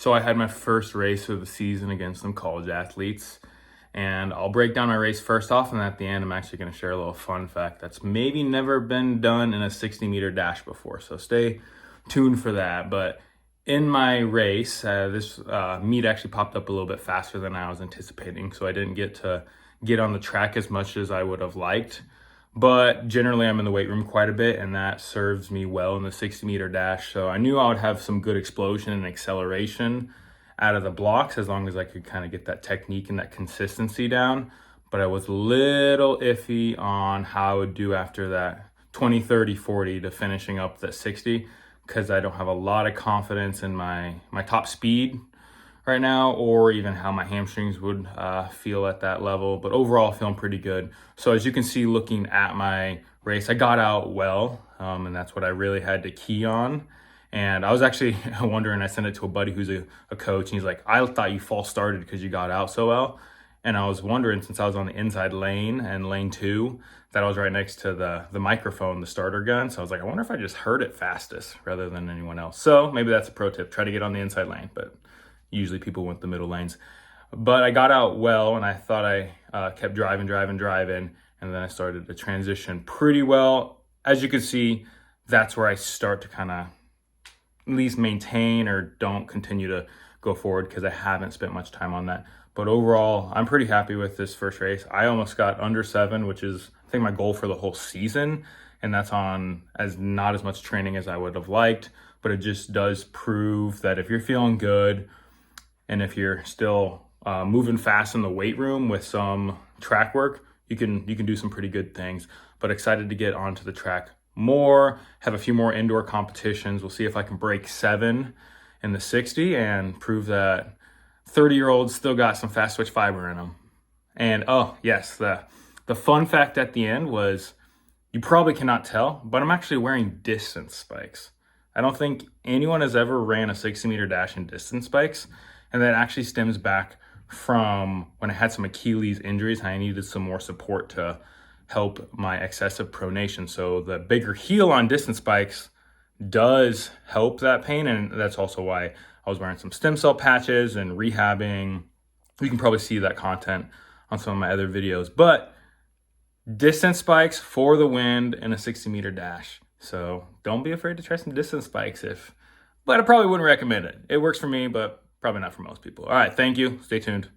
So I had my first race of the season against some college athletes, and I'll break down my race first off, and at the end I'm actually going to share a little fun fact that's maybe never been done in a 60-meter dash before, so stay tuned for that. But in my race, this meet actually popped up a little bit faster than I was anticipating, so I didn't get to get on the track as much as I would have liked. But generally I'm in the weight room quite a bit, and that serves me well in the 60-meter dash. So I knew I would have some good explosion and acceleration out of the blocks as long as I could kind of get that technique and that consistency down. But I was a little iffy on how I would do after that 20, 30, 40 to finishing up that 60, because I don't have a lot of confidence in my top speed right now, or even how my hamstrings would feel at that level. But overall, feeling pretty good. So as you can see, looking at my race, I got out well, and that's what I really had to key on. And I was actually wondering, I sent it to a buddy who's a coach, and he's like, I thought you false started because you got out so well. And I was wondering, since I was on the inside lane and lane 2, that I was right next to the microphone, the starter gun. So I was like, I wonder if I just heard it fastest rather than anyone else. So maybe that's a pro tip, try to get on the inside lane, but usually people went the middle lanes. But I got out well, and I thought I kept driving, and then I started to transition pretty well. As you can see, that's where I start to kind of at least maintain or don't continue to go forward, because I haven't spent much time on that. But overall, I'm pretty happy with this first race. I almost got under 7, which is I think my goal for the whole season, and that's on not as much training as I would have liked. But it just does prove that if you're feeling good, and if you're still moving fast in the weight room with some track work, you can do some pretty good things. But excited to get onto the track more, have a few more indoor competitions. We'll see if I can break 7 in the 60 and prove that 30-year-olds still got some fast twitch fiber in them. And oh yes, the fun fact at the end was, you probably cannot tell, but I'm actually wearing distance spikes. I don't think anyone has ever ran a 60-meter dash in distance spikes. And that actually stems back from when I had some Achilles injuries and I needed some more support to help my excessive pronation. So the bigger heel on distance spikes does help that pain, and that's also why I was wearing some stem cell patches and rehabbing. You can probably see that content on some of my other videos. But distance spikes for the wind in a 60-meter dash. So don't be afraid to try some distance spikes but I probably wouldn't recommend it. It works for me, but probably not for most people. All right, thank you. Stay tuned.